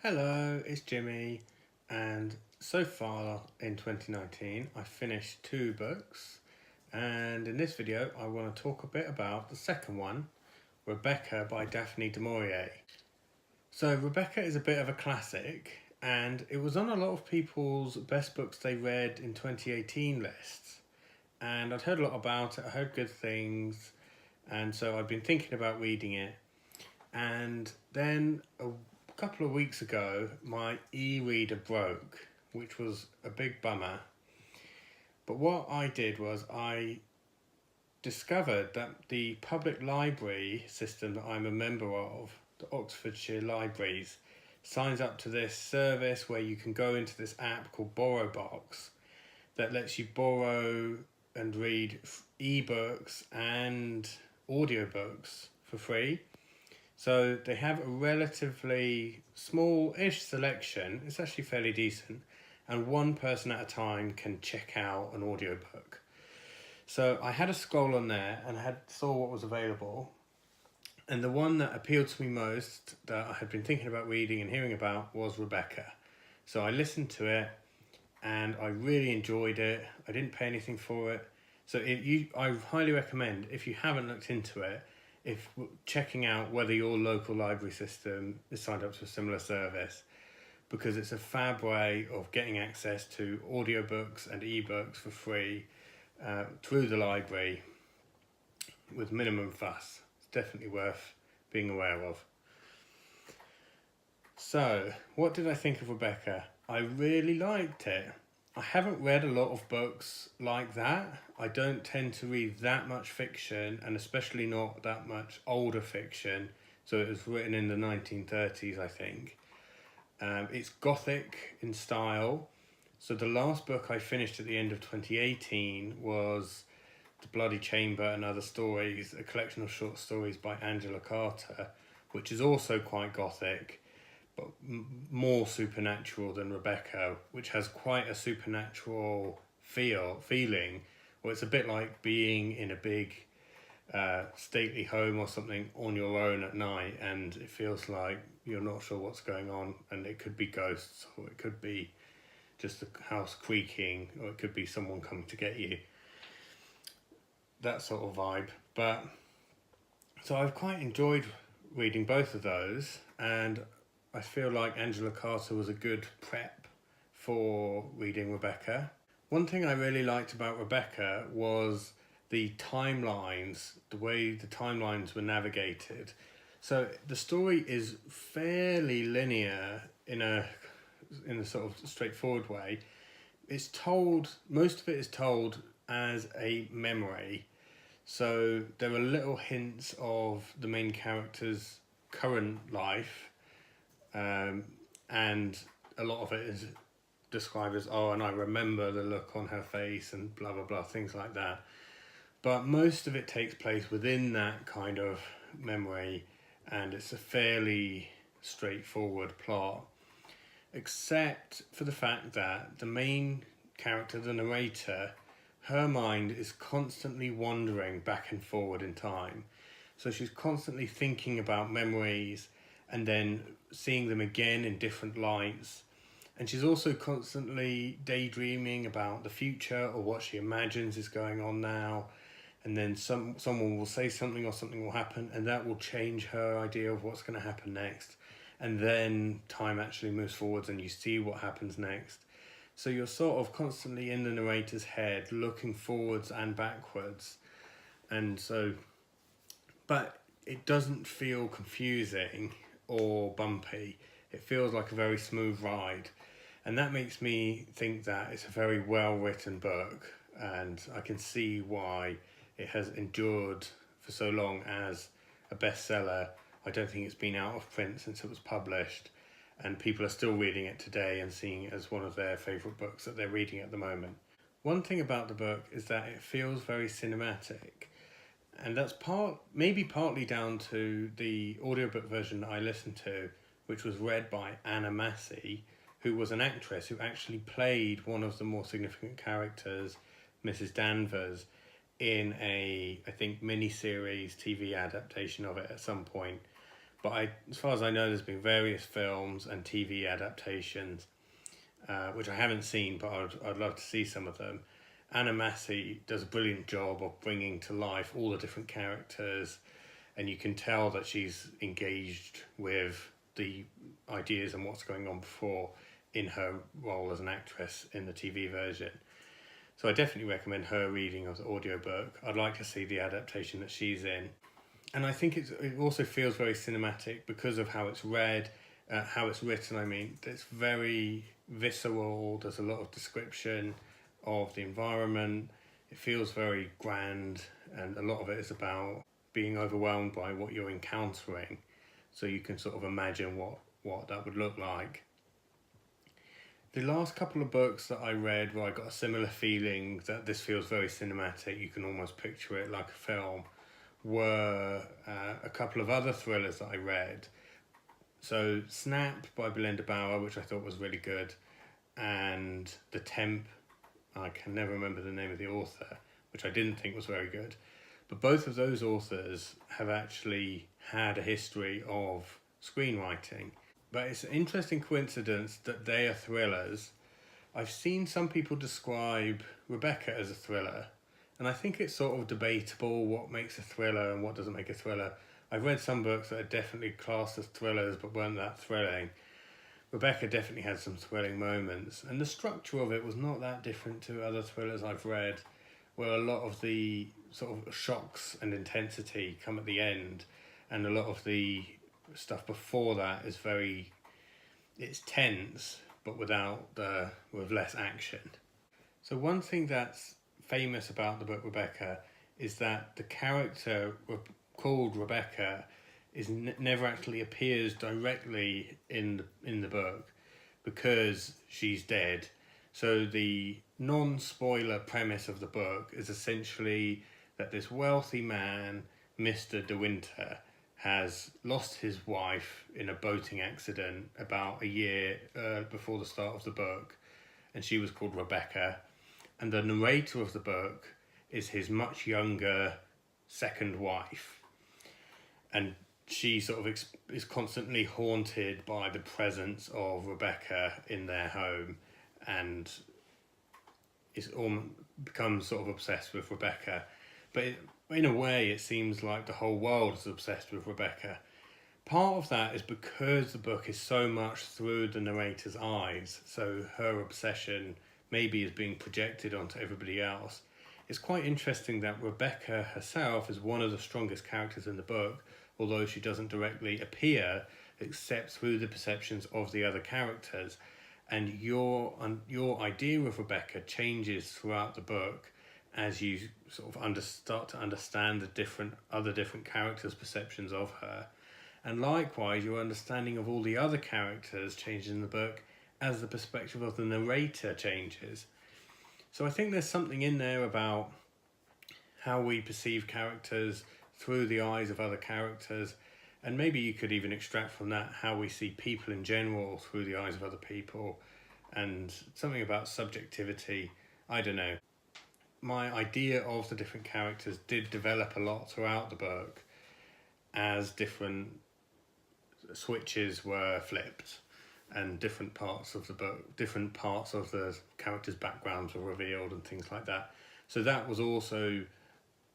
Hello, it's Jimmy, and so far in 2019 I finished 2 books, and in this video I want to talk a bit about the second one, Rebecca by Daphne du Maurier. So Rebecca is a bit of a classic, and it was on a lot of people's best books they read in 2018 lists, and I'd heard a lot about it, I heard good things, and so I've been thinking about reading it. And then a couple of weeks ago, my e-reader broke, which was a big bummer. But what I did was I discovered that the public library system that I'm a member of, the Oxfordshire Libraries, signs up to this service where you can go into this app called BorrowBox that lets you borrow and read ebooks and audiobooks for free. So they have a relatively small-ish selection, it's actually fairly decent, and one person at a time can check out an audiobook. So I had a scroll on there and I saw what was available, and the one that appealed to me most, that I had been thinking about reading and hearing about, was Rebecca. So I listened to it and I really enjoyed it. I didn't pay anything for it. So I highly recommend, if you haven't looked into it, if checking out whether your local library system is signed up to a similar service, because it's a fab way of getting access to audiobooks and ebooks for free through the library with minimum fuss. It's definitely worth being aware of. So, what did I think of Rebecca? I really liked it. I haven't read a lot of books like that. I don't tend to read that much fiction, and especially not that much older fiction. So it was written in the 1930s, I think. It's gothic in style. So the last book I finished at the end of 2018 was The Bloody Chamber and Other Stories, a collection of short stories by Angela Carter, which is also quite gothic, but more supernatural than Rebecca, which has quite a supernatural feeling, where it's a bit like being in a big stately home or something on your own at night, and it feels like you're not sure what's going on, and it could be ghosts, or it could be just the house creaking, or it could be someone coming to get you. That sort of vibe. But so I've quite enjoyed reading both of those, and I feel like Angela Carter was a good prep for reading Rebecca. One thing I really liked about Rebecca was the timelines, the way the timelines were navigated. So the story is fairly linear in a sort of straightforward way. It's told, most of it is told as a memory. So there are little hints of the main character's current life, and a lot of it is described as, oh, and I remember the look on her face and blah blah blah, things like that. But most of it takes place within that kind of memory, and it's a fairly straightforward plot, except for the fact that the main character, the narrator, her mind is constantly wandering back and forward in time. So she's constantly thinking about memories and then seeing them again in different lights. And she's also constantly daydreaming about the future or what she imagines is going on now. And then someone will say something or something will happen, and that will change her idea of what's going to happen next. And then time actually moves forwards and you see what happens next. So you're sort of constantly in the narrator's head, looking forwards and backwards. And so, but it doesn't feel confusing or bumpy. It feels like a very smooth ride. And that makes me think that it's a very well written book, and I can see why it has endured for so long as a bestseller. I don't think it's been out of print since it was published, and people are still reading it today and seeing it as one of their favourite books that they're reading at the moment. One thing about the book is that it feels very cinematic, and that's maybe partly down to the audiobook version that I listened to, which was read by Anna Massey, who was an actress who actually played one of the more significant characters, Mrs. Danvers, in a, I think, mini-series TV adaptation of it at some point. But as far as I know, there's been various films and TV adaptations, which I haven't seen, but I'd love to see some of them. Anna Massey does a brilliant job of bringing to life all the different characters, and you can tell that she's engaged with the ideas and what's going on before in her role as an actress in the TV version. So I definitely recommend her reading of the audiobook. I'd like to see the adaptation that she's in. And I think it also feels very cinematic because of how it's read, how it's written. I mean, it's very visceral. There's a lot of description of the environment. It feels very grand, and a lot of it is about being overwhelmed by what you're encountering. So you can sort of imagine what that would look like. The last couple of books that I read where I got a similar feeling that this feels very cinematic, you can almost picture it like a film, were a couple of other thrillers that I read. So Snap by Belinda Bauer, which I thought was really good, and The Temp, I can never remember the name of the author, which I didn't think was very good. But both of those authors have actually had a history of screenwriting. But it's an interesting coincidence that they are thrillers. I've seen some people describe Rebecca as a thriller, and I think it's sort of debatable what makes a thriller and what doesn't make a thriller. I've read some books that are definitely classed as thrillers but weren't that thrilling. Rebecca definitely had some thrilling moments, and the structure of it was not that different to other thrillers I've read, where a lot of the sort of shocks and intensity come at the end, and a lot of the stuff before that is it's tense, but with less action. So one thing that's famous about the book Rebecca is that the character called Rebecca never actually appears directly in the book because she's dead. So the non-spoiler premise of the book is essentially that this wealthy man, Mr. De Winter, has lost his wife in a boating accident about a year before the start of the book, and she was called Rebecca. And the narrator of the book is his much younger second wife. And she sort of is constantly haunted by the presence of Rebecca in their home, and becomes sort of obsessed with Rebecca. But in a way, it seems like the whole world is obsessed with Rebecca. Part of that is because the book is so much through the narrator's eyes, so her obsession maybe is being projected onto everybody else. It's quite interesting that Rebecca herself is one of the strongest characters in the book, although she doesn't directly appear except through the perceptions of the other characters. And your idea of Rebecca changes throughout the book as you sort of start to understand the different characters' perceptions of her. And likewise, your understanding of all the other characters changes in the book as the perspective of the narrator changes. So I think there's something in there about how we perceive characters through the eyes of other characters, and maybe you could even extract from that how we see people in general through the eyes of other people, and something about subjectivity. I don't know. My idea of the different characters did develop a lot throughout the book as different switches were flipped and different parts of the characters' backgrounds were revealed and things like that. So that was also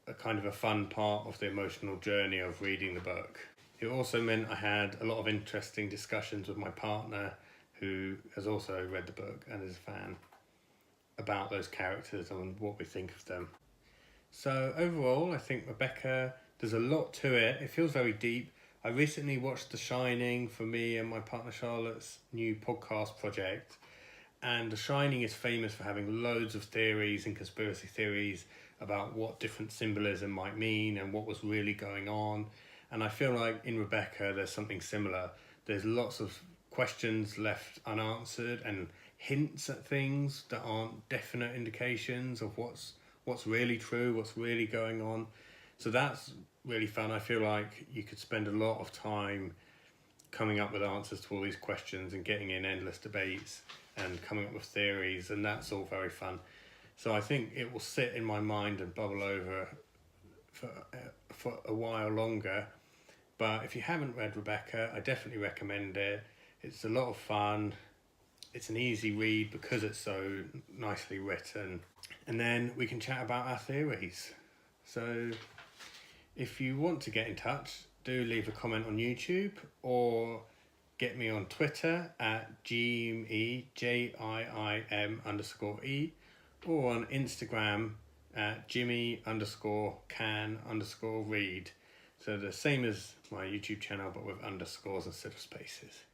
a kind of a fun part of the emotional journey of reading the book. It also meant I had a lot of interesting discussions with my partner, who has also read the book and is a fan, about those characters and what we think of them. So overall, I think Rebecca, there's a lot to it. It feels very deep. I recently watched The Shining for me and my partner Charlotte's new podcast project. And The Shining is famous for having loads of theories and conspiracy theories about what different symbolism might mean and what was really going on. And I feel like in Rebecca there's something similar. There's lots of questions left unanswered and hints at things that aren't definite indications of what's really true, what's really going on. So that's really fun. I feel like you could spend a lot of time coming up with answers to all these questions and getting in endless debates and coming up with theories, and that's all very fun. So I think it will sit in my mind and bubble over for a while longer. But if you haven't read Rebecca, I definitely recommend it. It's a lot of fun. It's an easy read because it's so nicely written. And then we can chat about our theories. So if you want to get in touch, do leave a comment on YouTube or get me on Twitter at GMEJIIM_E or on Instagram at Jimmy_can_read. So the same as my YouTube channel but with underscores instead of spaces.